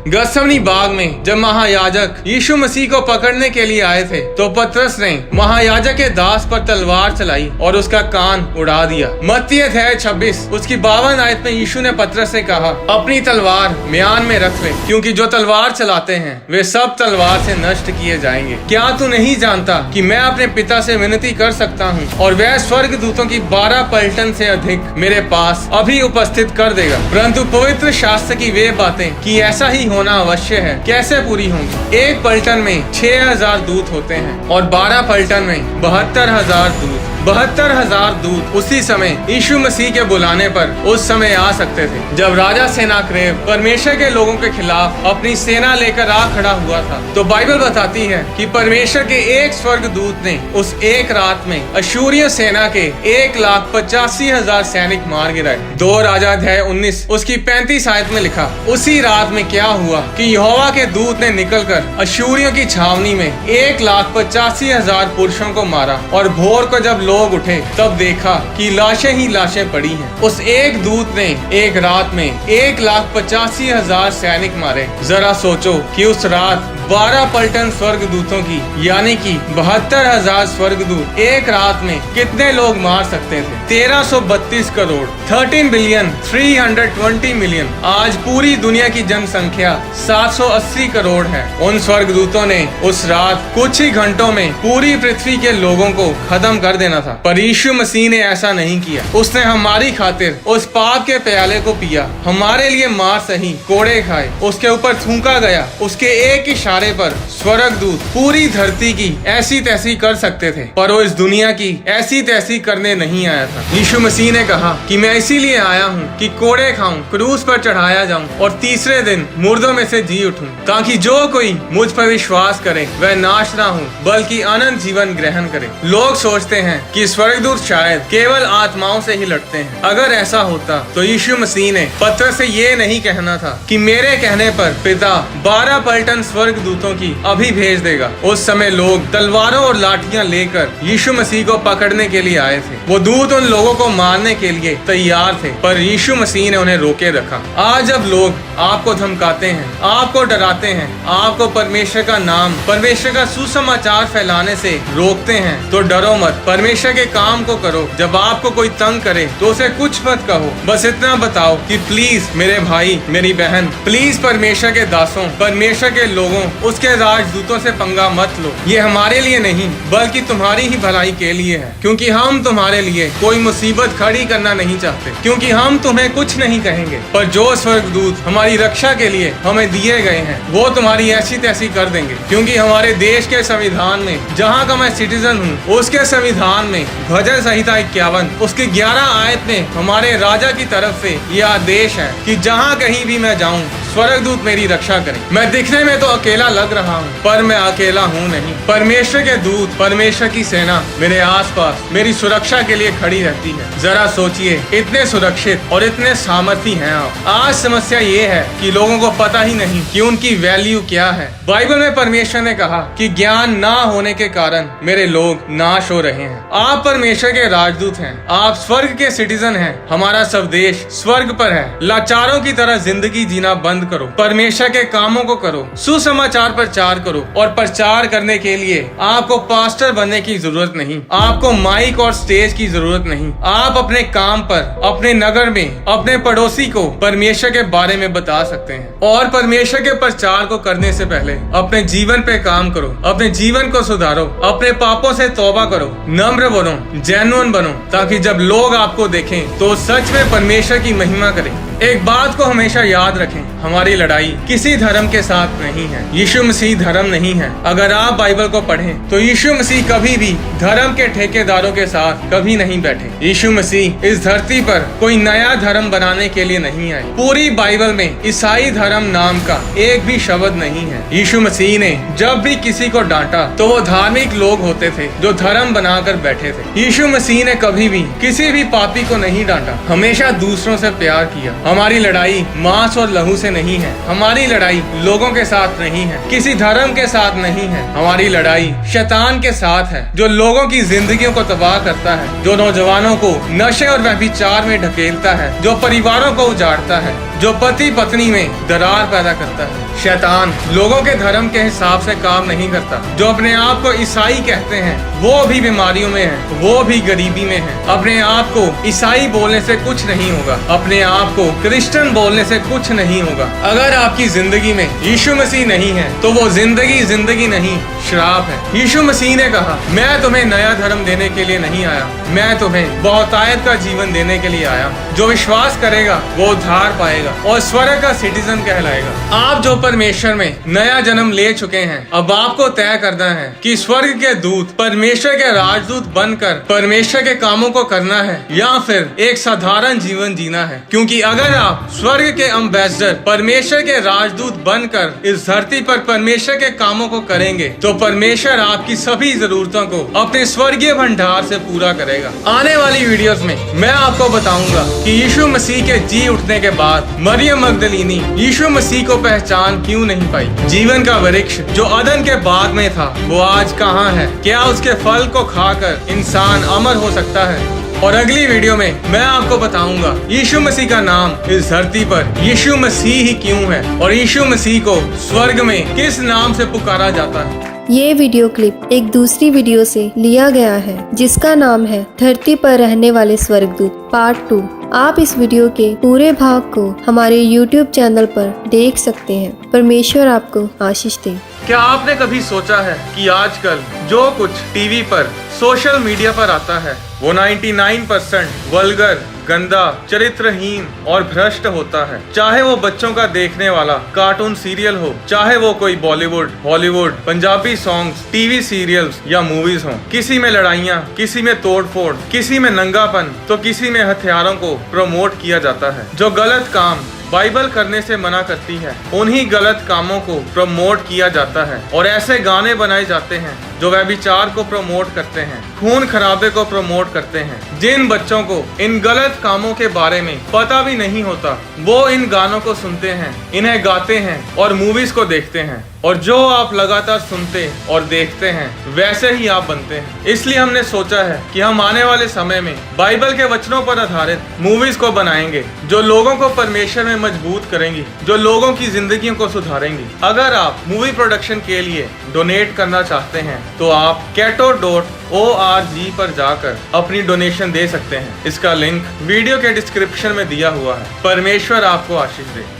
गत्समनी बाग में जब महायाजक यीशु मसीह को पकड़ने के लिए आए थे तो पतरस ने महायाजक के दास पर तलवार चलाई और उसका कान उड़ा दिया। मत्ती अध्याय 26 उसकी 52 आयत में यीशु ने पतरस से कहा, अपनी तलवार म्यान में रख ले, क्योंकि जो तलवार चलाते हैं वे सब तलवार से नष्ट किए जाएंगे। क्या तू नहीं जानता कि मैं अपने पिता से विनती कर सकता हूँ और वह स्वर्ग दूतों की 12 पलटन से अधिक मेरे पास अभी उपस्थित कर देगा। परंतु पवित्र शास्त्र की वे बातें कि ऐसा ही होना अवश्य है कैसे पूरी होंगी। एक पलटन में 6000 दूत होते हैं और 12 पलटन में 72,000 दूत। 72,000 दूत उसी समय यीशु मसीह के बुलाने पर उस समय आ सकते थे जब राजा सेनाक्रेव परमेश्वर के लोगों के खिलाफ अपनी सेना लेकर आ खड़ा हुआ था। तो बाइबल बताती है कि परमेश्वर के एक स्वर्ग दूत ने उस एक रात में अशूरिय सेना के 1,85,000 सैनिक मार गिराए। 2 राजा अध्याय 19 उसकी 35 आयत में लिखा, उसी रात में क्या हुआ कि यहोवा के दूत ने निकलकर अशूरियों की छावनी में 1,85,000 पुरुषों को मारा और भोर को जब लोग उठे तब देखा कि लाशें ही लाशें पड़ी हैं। उस एक दूत ने एक रात में 1,85,000 सैनिक मारे। जरा सोचो कि उस रात 12 पलटन स्वर्ग दूतों की यानी कि 72,000 स्वर्ग दूत एक रात में कितने लोग मार सकते थे? 1332 करोड़ 13 बिलियन 320 मिलियन। आज पूरी दुनिया की जनसंख्या 780 करोड़ है। उन स्वर्ग दूतों ने उस रात कुछ ही घंटों में पूरी पृथ्वी के लोगों को खत्म कर देना था, पर यीशु मसीह ने ऐसा नहीं किया। उसने हमारी खातिर उस पाप के प्याले को पिया, हमारे लिए मार सही, कोड़े खाए, उसके ऊपर थूका गया। उसके एक इशारे पर स्वर्गदूत पूरी धरती की ऐसी तैसी कर सकते थे, पर वो इस दुनिया की ऐसी तैसी करने नहीं आया था। यीशु मसीह ने कहा कि मैं इसीलिए आया हूँ कि कोड़े खाऊं, क्रूस पर चढ़ाया जाऊं और तीसरे दिन मुर्दों में से जी उठूं, ताकि जो कोई मुझ पर विश्वास करे वह नाश ना हो बल्कि अनंत जीवन ग्रहण करे। लोग सोचते हैं कि स्वर्गदूत शायद केवल आत्माओं से ही लड़ते हैं। अगर ऐसा होता तो यीशु मसीह ने पत्र से ये नहीं कहना था कि मेरे कहने पर पिता 12 पलटन स्वर्ग दूतों की अभी भेज देगा। उस समय लोग तलवारों और लाठियां लेकर यीशु मसीह को पकड़ने के लिए आए थे। वो दूत उन लोगों को मारने के लिए तैयार थे, पर यीशु मसीह ने उन्हें रोके रखा। आज जब लोग आपको धमकाते हैं, आपको डराते हैं, आपको परमेश्वर का नाम, परमेश्वर का सुसमाचार फैलाने से रोकते हैं, तो डरो मत, परमेश्वर के काम को करो। जब आपको कोई तंग करे तो उसे कुछ मत कहो, बस इतना बताओ कि प्लीज मेरे भाई मेरी बहन, प्लीज परमेश्वर के दासों, परमेश्वर के लोगों, उसके राजदूतों से पंगा मत लो। ये हमारे लिए नहीं बल्कि तुम्हारी ही भलाई के लिए है, क्योंकि हम तुम्हारे लिए कोई मुसीबत खड़ी करना नहीं चाहते, क्योंकि हम तुम्हें कुछ नहीं कहेंगे, पर जो स्वर्गदूत हमारी रक्षा के लिए हमें दिए गए हैं वो तुम्हारी ऐसी तैसी कर देंगे। क्योंकि हमारे देश के संविधान में, जहाँ का मैं सिटीजन हूँ, उसके संविधान में भजन संहिता 51 उसकी 11 आयत में हमारे राजा की तरफ से यह आदेश है कि जहाँ कहीं भी मैं जाऊँ स्वर्गदूत मेरी रक्षा करें। मैं दिखने में तो अकेला लग रहा हूँ, पर मैं अकेला हूँ नहीं। परमेश्वर के दूत, परमेश्वर की सेना मेरे आसपास मेरी सुरक्षा के लिए खड़ी रहती है। जरा सोचिए, इतने सुरक्षित और इतने सामर्थी हैं आप। आज समस्या ये है कि लोगों को पता ही नहीं कि उनकी वैल्यू क्या है। बाइबल में परमेश्वर ने कहा कि ज्ञान ना होने के कारण मेरे लोग नाश हो रहे हैं। आप परमेश्वर के राजदूत हैं, आप स्वर्ग के सिटीजन हैं। हमारा स्वदेश स्वर्ग पर है। लाचारों की तरह जिंदगी जीना बंद करो, परमेश्वर के कामों को करो, सुसमाचार प्रचार करो। और प्रचार करने के लिए आपको पास्टर बनने की जरूरत नहीं, आपको माइक और स्टेज की जरूरत नहीं। आप अपने काम पर, अपने नगर में, अपने पड़ोसी को परमेश्वर के बारे में बता सकते हैं। और परमेश्वर के प्रचार को करने से पहले अपने जीवन पे काम करो, अपने जीवन को सुधारो, अपने पापों से तौबा करो, नम्र बनो, जेन्युइन बनो, ताकि जब लोग आपको देखें तो सच में परमेश्वर की महिमा करें। एक बात को हमेशा याद रखें, हमारी लड़ाई किसी धर्म के साथ नहीं है। यीशु मसीह धर्म नहीं है। अगर आप बाइबल को पढ़ें तो यीशु मसीह कभी भी धर्म के ठेकेदारों के साथ कभी नहीं बैठे। यीशु मसीह इस धरती पर कोई नया धर्म बनाने के लिए नहीं आए। पूरी बाइबल में ईसाई धर्म नाम का एक भी शब्द नहीं है। यीशु मसीह ने जब भी किसी को डांटा तो वो धार्मिक लोग होते थे जो धर्म बनाकर बैठे थे। यीशु मसीह ने कभी भी किसी भी पापी को नहीं डांटा, हमेशा दूसरों से प्यार किया, हमारी लड़ाई मांस और लहू से नहीं है, हमारी लड़ाई लोगों के साथ नहीं है, किसी धर्म के साथ नहीं है। हमारी लड़ाई शैतान के साथ है, जो लोगों की जिंदगियों को तबाह करता है, जो नौजवानों को नशे और व्यभिचार में ढकेलता है, जो परिवारों को उजाड़ता है, जो पति पत्नी में दरार पैदा करता है। शैतान लोगों के धर्म के हिसाब से काम नहीं करता। जो अपने आप को ईसाई कहते हैं वो भी बीमारियों में है, वो भी गरीबी में है। अपने आप को ईसाई बोलने से कुछ नहीं होगा, अपने आप को क्रिश्चियन बोलने से कुछ नहीं होगा। अगर आपकी जिंदगी में यीशु मसीह नहीं है तो वो जिंदगी नहीं, श्राप है। यीशु मसीह ने कहा, मैं तुम्हें नया धर्म देने के लिए नहीं आया, मैं तुम्हें बहुतायत का जीवन देने के लिए आया। जो विश्वास करेगा वो उद्धार पाएगा और स्वर्ग का सिटीजन कहलाएगा। आप जो परमेश्वर में नया जन्म ले चुके हैं, अब आपको तय करना है कि स्वर्ग के दूत, परमेश्वर के राजदूत बनकर परमेश्वर के कामों को करना है या फिर एक साधारण जीवन जीना है। क्योंकि अगर आप स्वर्ग के एम्बेसडर, परमेश्वर के राजदूत बनकर इस धरती पर परमेश्वर के कामों को करेंगे तो परमेश्वर आपकी सभी जरूरतों को अपने स्वर्गीय भंडार से पूरा करेगा। आने वाली वीडियोस में मैं आपको बताऊंगा कि यीशु मसीह के जी उठने के बाद मरियम मगदलीनी यीशु मसीह को पहचान क्यों नहीं पाई। जीवन का वृक्ष जो अदन के बाग में था वो आज कहाँ है? क्या उसके फल को खाकर इंसान अमर हो सकता है? और अगली वीडियो में मैं आपको बताऊंगा यीशु मसीह का नाम इस धरती पर यीशु मसीह ही क्यों है और यीशु मसीह को स्वर्ग में किस नाम से पुकारा जाता है। ये वीडियो क्लिप एक दूसरी वीडियो से लिया गया है जिसका नाम है धरती पर रहने वाले स्वर्गदूत पार्ट 2। आप इस वीडियो के पूरे भाग को हमारे YouTube चैनल पर देख सकते हैं। परमेश्वर आपको आशीष दे। क्या आपने कभी सोचा है कि आजकल जो कुछ टीवी पर, सोशल मीडिया पर आता है वो 99% वल्गर, गंदा, चरित्रहीन और भ्रष्ट होता है। चाहे वो बच्चों का देखने वाला कार्टून सीरियल हो, चाहे वो कोई Bollywood, Hollywood, Punjabi songs, TV serials या मूवीज हो। किसी में लड़ाइयाँ, किसी में तोड़फोड़, किसी में नंगापन तो किसी में हथियारों को प्रमोट किया जाता है। जो गलत काम बाइबल करने से मना करती है उन्हीं गलत कामों को प्रमोट किया जाता है और ऐसे गाने बनाए जाते हैं जो व्यभिचार को प्रमोट करते हैं, खून खराबे को प्रमोट करते हैं। जिन बच्चों को इन गलत कामों के बारे में पता भी नहीं होता वो इन गानों को सुनते हैं, इन्हें गाते हैं और मूवीज को देखते हैं। और जो आप लगातार सुनते और देखते हैं वैसे ही आप बनते हैं। इसलिए हमने सोचा है कि हम आने वाले समय में बाइबल के वचनों पर आधारित मूवीज को बनाएंगे जो लोगों को परमेश्वर में मजबूत करेंगी, जो लोगों की जिंदगियों को सुधारेंगी। अगर आप मूवी प्रोडक्शन के लिए डोनेट करना चाहते हैं तो आप cato.org पर जाकर अपनी डोनेशन दे सकते हैं। इसका लिंक वीडियो के डिस्क्रिप्शन में दिया हुआ है। परमेश्वर आपको आशीष दे।